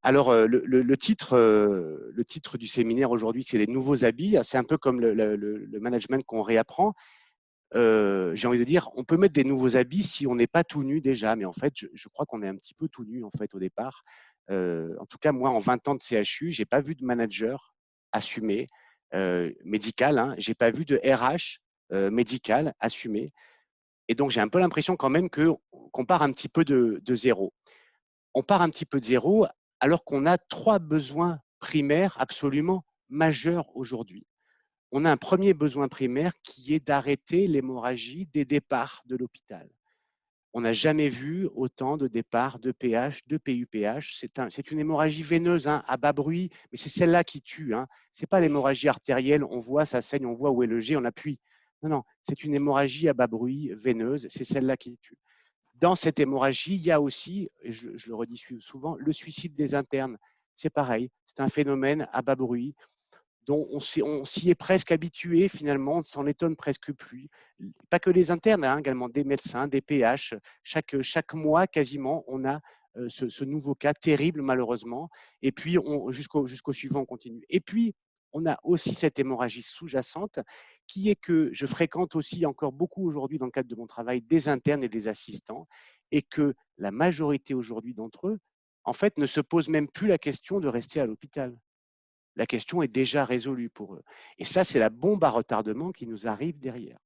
Alors, le titre du séminaire aujourd'hui, c'est les nouveaux habits. C'est un peu comme le management qu'on réapprend. J'ai envie de dire, on peut mettre des nouveaux habits si on n'est pas tout nu déjà, mais en fait, je crois qu'on est un petit peu tout nu en fait au départ. En tout cas, moi, en 20 ans de CHU, j'ai pas vu de manager assumé médical, hein, j'ai pas vu de RH médical assumé, et donc j'ai un peu l'impression quand même que qu'on part un petit peu de zéro. On part un petit peu de zéro alors qu'on a trois besoins primaires absolument majeurs aujourd'hui. On a un premier besoin primaire qui est d'arrêter l'hémorragie des départs de l'hôpital. On n'a jamais vu autant de départs de PH, de PUPH. C'est une hémorragie veineuse hein, à bas bruit, mais c'est celle-là qui tue. Hein. Ce n'est pas l'hémorragie artérielle, on voit, ça saigne, on voit où est le G, on appuie. Non, non, c'est une hémorragie à bas bruit veineuse, c'est celle-là qui tue. Dans cette hémorragie, il y a aussi, et je le redis souvent, le suicide des internes. C'est pareil, c'est un phénomène à bas bruit dont on s'y est presque habitué finalement, on ne s'en étonne presque plus. Pas que les internes, hein, également des médecins, des PH. Chaque mois, quasiment, on a ce nouveau cas terrible, malheureusement. Et puis, jusqu'au suivant, on continue. Et puis, on a aussi cette hémorragie sous-jacente qui est que je fréquente aussi encore beaucoup aujourd'hui dans le cadre de mon travail des internes et des assistants et que la majorité aujourd'hui d'entre eux, en fait, ne se pose même plus la question de rester à l'hôpital. La question est déjà résolue pour eux. Et ça, c'est la bombe à retardement qui nous arrive derrière.